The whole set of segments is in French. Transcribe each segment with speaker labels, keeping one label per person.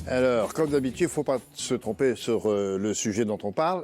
Speaker 1: Alors, comme d'habitude, il ne faut pas se tromper sur le sujet dont on parle.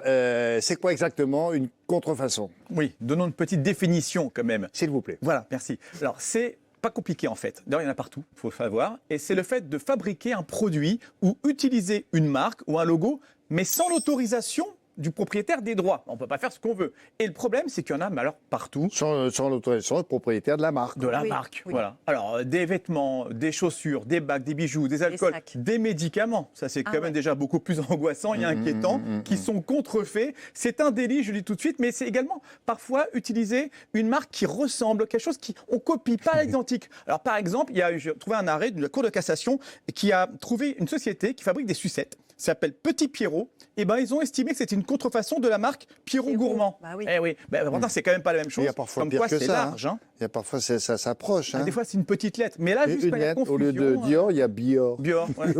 Speaker 1: C'est quoi exactement une contrefaçon?
Speaker 2: Oui, donnons une petite définition quand même.
Speaker 1: S'il vous plaît.
Speaker 2: Voilà, merci. Alors, c'est pas compliqué en fait. D'ailleurs, il y en a partout, il faut le savoir. Et c'est le fait de fabriquer un produit ou utiliser une marque ou un logo, mais sans l'autorisation du propriétaire des droits. On ne peut pas faire ce qu'on veut. Et le problème, c'est qu'il y en a, mais alors partout.
Speaker 1: Sans l'autorisation du propriétaire de la marque.
Speaker 2: De la
Speaker 3: Oui,
Speaker 2: marque,
Speaker 3: oui.
Speaker 2: voilà. Alors, des vêtements, des chaussures, des bagues, des bijoux, des alcools,
Speaker 3: sacs.
Speaker 2: des médicaments. Ça, c'est quand même
Speaker 3: ouais.
Speaker 2: déjà beaucoup plus angoissant et inquiétant, qui sont contrefaits. C'est un délit, je le dis tout de suite, mais c'est également parfois utiliser une marque qui ressemble, quelque chose qu'on copie, pas l'identique. Alors, par exemple, j'ai trouvé un arrêt de la Cour de cassation qui a trouvé une société qui fabrique des sucettes. Ça s'appelle Petit Pierrot. Et ben, ils ont estimé que c'était une contrefaçon de la marque Pierrot
Speaker 3: Pierrot,
Speaker 2: Gourmand.
Speaker 3: bah oui.
Speaker 2: Eh oui, pourtant, c'est quand même pas la même chose.
Speaker 1: Il y a parfois
Speaker 2: Comme
Speaker 1: pire
Speaker 2: quoi,
Speaker 1: que
Speaker 2: c'est
Speaker 1: ça.
Speaker 2: large.
Speaker 1: Il y a parfois, ça s'approche.
Speaker 2: Des fois, c'est une petite lettre. Mais là, juste
Speaker 1: Une
Speaker 2: quand il y a
Speaker 1: lettre, au lieu de
Speaker 2: confusion,
Speaker 1: Dior, il y a Bior.
Speaker 2: Bior. Ouais.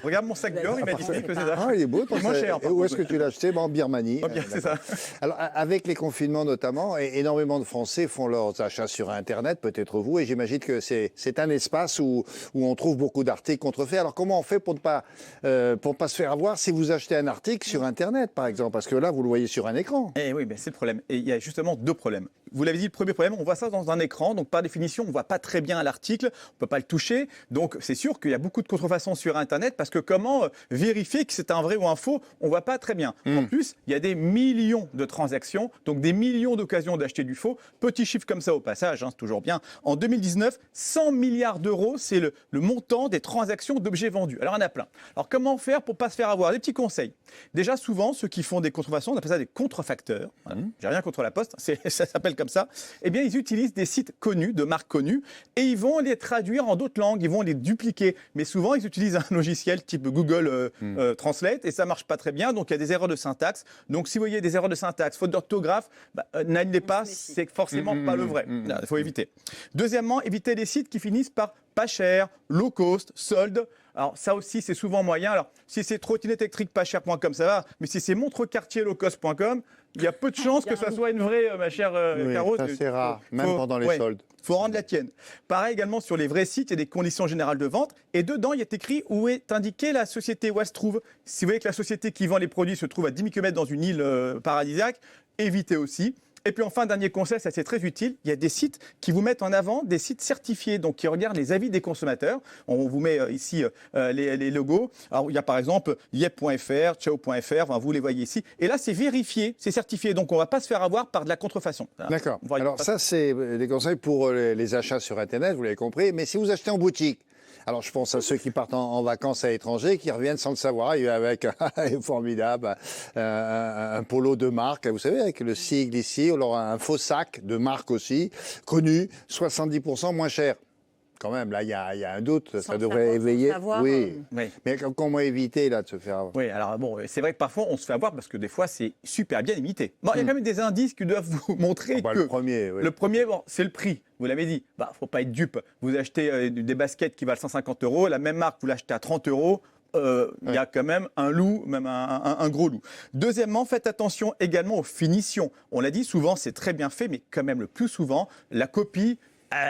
Speaker 2: Regarde mon sac Bior, il m'a dit que c'est ça.
Speaker 1: Ah, il est beau.
Speaker 2: C'est moins cher.
Speaker 1: Et où est-ce que tu l'as acheté? En Birmanie.
Speaker 2: Oh, bien, c'est ça.
Speaker 1: Alors, avec les confinements notamment, énormément de Français font leurs achats sur Internet, peut-être vous, et j'imagine que c'est un espace où on trouve beaucoup d'articles contrefaits. Alors, comment on fait pour ne pas se faire avoir si vous achetez un article sur Internet, par exemple? Parce que là, vous le voyez sur un écran.
Speaker 2: Eh oui, c'est le problème. Et il y a justement deux problèmes. Vous l'avez dit, le premier problème, on voit ça dans un écran, donc par définition, on ne voit pas très bien l'article, on ne peut pas le toucher. Donc c'est sûr qu'il y a beaucoup de contrefaçons sur Internet, parce que comment vérifier que c'est un vrai ou un faux, on ne voit pas très bien. En plus, il y a des millions de transactions, donc des millions d'occasions d'acheter du faux. Petit chiffre comme ça au passage, c'est toujours bien. En 2019, 100 milliards d'euros, c'est le montant des transactions d'objets vendus. Alors il y en a plein. Alors comment faire pour ne pas se faire avoir? Des petits conseils. Déjà, souvent, ceux qui font des contrefaçons, on appelle ça des contrefacteurs. Voilà. J'ai rien contre la Poste, ça s'appelle comme ça. Eh bien, ils utilisent des sites connus, de marques connues, et ils vont les traduire en d'autres langues, ils vont les dupliquer. Mais souvent, ils utilisent un logiciel type Google Translate, et ça marche pas très bien, donc il y a des erreurs de syntaxe. Donc si vous voyez des erreurs de syntaxe, faute d'orthographe, n'allez pas, c'est forcément pas le vrai. Il faut éviter. Deuxièmement, évitez les sites qui finissent par pas cher, low cost, solde. Alors ça aussi, c'est souvent moyen. Alors si c'est trottinette électrique pas cher.com, ça va. Mais si c'est montrecartier-lowcost.com, il y a peu de chances que ça soit une vraie, ma chère Caro.
Speaker 1: Ça c'est rare, même pendant les soldes.
Speaker 2: Il faut rendre la tienne. Pareil également sur les vrais sites, il y a des conditions générales de vente. Et dedans, il est écrit où est indiquée la société où elle se trouve. Si vous voyez que la société qui vend les produits se trouve à 10 000 km dans une île paradisiaque, évitez aussi. Et puis enfin, dernier conseil, ça c'est très utile, il y a des sites qui vous mettent en avant des sites certifiés, donc qui regardent les avis des consommateurs. On vous met ici les logos. Alors il y a par exemple yep.fr, ciao.fr, vous les voyez ici. Et là c'est vérifié, c'est certifié, donc on ne va pas se faire avoir par de la contrefaçon.
Speaker 1: D'accord. Alors ça c'est des conseils pour les achats sur Internet, vous l'avez compris. Mais si vous achetez en boutique, alors je pense à ceux qui partent en vacances à l'étranger, qui reviennent sans le savoir, avec un formidable, un polo de marque, vous savez, avec le sigle ici, ou alors un faux sac de marque aussi, connu, 70% moins cher. Quand même, là, il y a un doute, ça devrait éveiller. Oui. Mais comment éviter là de se faire avoir?
Speaker 2: Oui, alors bon, c'est vrai que parfois on se fait avoir parce que des fois c'est super bien imité. Bon, il y a quand même des indices qui doivent vous montrer que
Speaker 1: le premier, oui.
Speaker 2: Le premier, c'est le prix. Vous l'avez dit, faut pas être dupe. Vous achetez des baskets qui valent 150 €, la même marque, vous l'achetez à 30 €. Il y a quand même un loup, même un gros loup. Deuxièmement, faites attention également aux finitions. On l'a dit, souvent c'est très bien fait, mais quand même le plus souvent, la copie,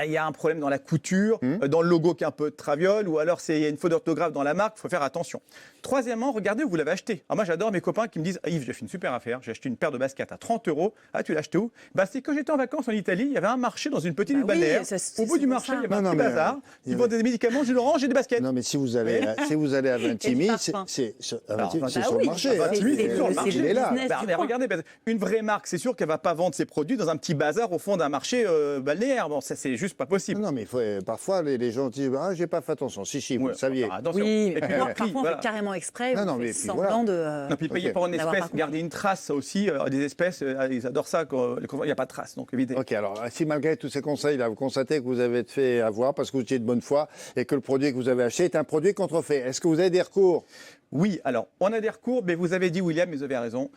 Speaker 2: il y a un problème dans la couture, dans le logo qui est un peu de traviole, ou alors il y a une faute d'orthographe dans la marque, il faut faire attention. Troisièmement, regardez où vous l'avez acheté. Alors moi j'adore mes copains qui me disent Yves, j'ai fait une super affaire, j'ai acheté une paire de baskets à 30 €. Ah, tu l'as acheté où? C'est quand j'étais en vacances en Italie, il y avait un marché dans une petite ville balnéaire. Au bout du marché, il y avait un petit bazar. Ils vendent des médicaments, j'ai Laurent, j'ai des baskets.
Speaker 1: Non, mais si vous allez à Vintimille, c'est sur le marché.
Speaker 2: Il est là. Mais regardez, une vraie marque, c'est sûr qu'elle ne va pas vendre ses produits dans un petit bazar au fond d'un marché balnéaire. Bon, ça c'est juste pas possible.
Speaker 1: Non, mais parfois les gens disent j'ai pas fait attention. Si, vous le saviez.
Speaker 3: Oui, et puis parfois on fait carrément exprès, semblant de.
Speaker 2: Et puis payer pour une espèce, garder une trace, ça aussi, des espèces, ils adorent ça, il n'y a pas de trace, donc évitez.
Speaker 1: Ok, alors si malgré tous ces conseils-là, vous constatez que vous avez été fait avoir parce que vous étiez de bonne foi et que le produit que vous avez acheté est un produit contrefait, est-ce que vous avez des recours?
Speaker 2: Oui, alors on a des recours, mais vous avez dit, William, mais vous avez raison,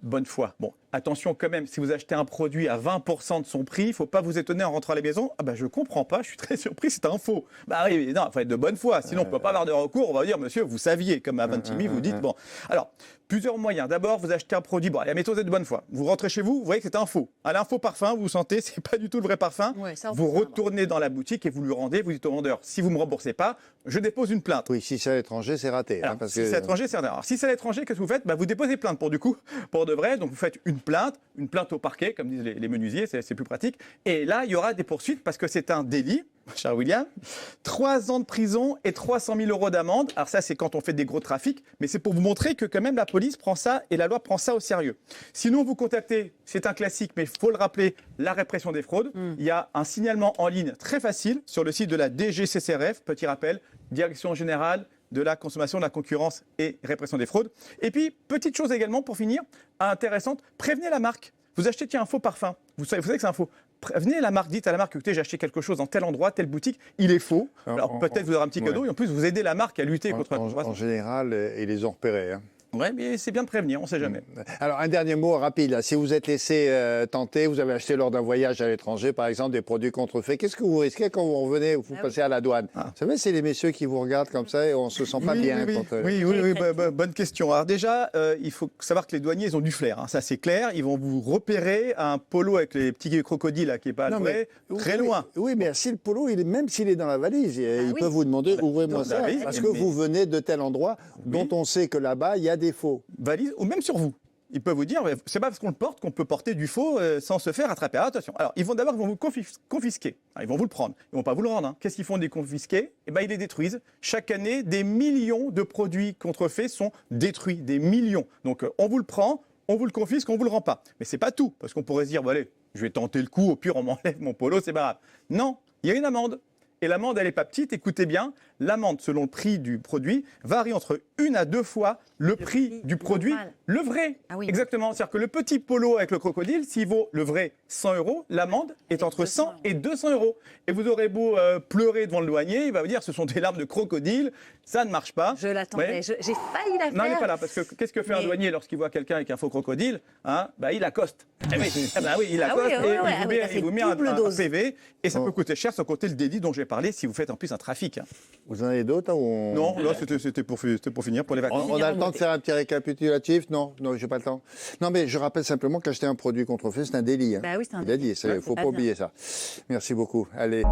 Speaker 2: bonne foi. Bon, attention quand même, si vous achetez un produit à 20% de son prix, il ne faut pas vous étonner en rentrant à la maison. Ah ben je ne comprends pas, je suis très surpris, c'est un faux. Bah oui, non, il faut être de bonne foi, sinon on ne peut pas avoir de recours. On va dire, monsieur, vous saviez, comme à Vintimille, vous dites, bon. Alors, plusieurs moyens. D'abord, vous achetez un produit, bon, admettons, vous êtes de bonne foi. Vous rentrez chez vous, vous voyez que c'est un faux. Un faux parfum, vous sentez, c'est pas du tout le vrai parfum.
Speaker 3: Ouais, ça,
Speaker 2: vous retournez dans la boutique et vous lui rendez, vous dites au vendeur, si vous ne me remboursez pas, je dépose une plainte.
Speaker 1: Oui, si c'est à l'étranger, c'est raté.
Speaker 2: Alors, si c'est à l'étranger, c'est raté. Alors, si c'est à l'étranger, qu'est-ce que vous faites? Vous déposez plainte pour de vrai. Donc vous faites une plainte au parquet, comme disent les menuisiers, c'est plus pratique. Et là, il y aura des poursuites parce que c'est un délit, cher William. 3 ans de prison et 300 000 € d'amende. Alors ça, c'est quand on fait des gros trafics, mais c'est pour vous montrer que quand même la police prend ça et la loi prend ça au sérieux. Sinon, vous contactez, c'est un classique, mais il faut le rappeler, la répression des fraudes. Il y a un signalement en ligne très facile sur le site de la DGCCRF, petit rappel, Direction générale de la consommation, de la concurrence et répression des fraudes. Et puis, petite chose également pour finir, intéressante, prévenez la marque. Vous achetez un faux parfum, vous savez que c'est un faux. Prévenez la marque, dites à la marque, écoutez, j'ai acheté quelque chose dans tel endroit, telle boutique, il est faux. Alors peut-être vous aurez un petit cadeau et en plus vous aidez la marque à lutter contre la contrefaçon.
Speaker 1: En général, ils les ont repérés. Hein.
Speaker 2: Oui, mais c'est bien de prévenir, on ne sait jamais.
Speaker 1: Alors, un dernier mot rapide. Là. Si vous êtes laissé tenter, vous avez acheté lors d'un voyage à l'étranger, par exemple, des produits contrefaits, qu'est-ce que vous risquez quand vous revenez ou vous passez à la douane? Vous savez, c'est les messieurs qui vous regardent comme ça et on ne se sent pas bien.
Speaker 2: Oui, bonne question. Alors déjà, il faut savoir que les douaniers, ils ont du flair. Hein, ça, c'est clair. Ils vont vous repérer un polo avec les petits crocodiles là, qui n'est pas vrai, très loin.
Speaker 1: Oui, mais si le polo, même s'il est dans la valise, ils peuvent vous demander, ouvrez-moi ça, parce que vous venez de tel endroit dont on sait que là-bas, il y a des faux.
Speaker 2: Valise ou même sur vous. Ils peuvent vous dire, c'est pas parce qu'on le porte qu'on peut porter du faux sans se faire attraper. Alors, attention. Alors, ils vont vous confisquer. Alors, ils vont vous le prendre. Ils vont pas vous le rendre. Hein. Qu'est-ce qu'ils font des confisqués? Ils les détruisent. Chaque année, des millions de produits contrefaits sont détruits. Des millions. Donc, on vous le prend, on vous le confisque, on vous le rend pas. Mais c'est pas tout. Parce qu'on pourrait se dire, allez, je vais tenter le coup. Au pire, on m'enlève mon polo, c'est pas grave. Non, il y a une amende. Et l'amende, elle n'est pas petite. Écoutez bien, l'amende, selon le prix du produit, varie entre 1 à 2 fois le prix du produit, le vrai. Ah oui. Exactement. C'est-à-dire que le petit polo avec le crocodile, s'il vaut le vrai 100 €, l'amende est entre 100 et 200 €. Et vous aurez beau pleurer devant le douanier, il va vous dire ce sont des larmes de crocodile, ça ne marche pas.
Speaker 3: Je l'attendais, j'ai failli la faire.
Speaker 2: Non, il n'est pas là, parce que qu'est-ce que fait un douanier lorsqu'il voit quelqu'un avec un faux crocodile? Il accoste. Il accoste et il vous met un PV, et ça peut coûter cher, sans compter le délit dont j'ai parlé, si vous faites en plus un trafic.
Speaker 1: Vous en avez d'autres
Speaker 2: Non, là c'était pour finir, pour les vacances.
Speaker 1: On a le temps de faire un petit récapitulatif? Non, j'ai pas le temps. Non, mais je rappelle simplement qu'acheter un produit contrefait, c'est un délit. Hein.
Speaker 3: Bah oui, c'est un
Speaker 1: délit.
Speaker 3: Il
Speaker 1: faut pas oublier ça. Merci beaucoup. Allez.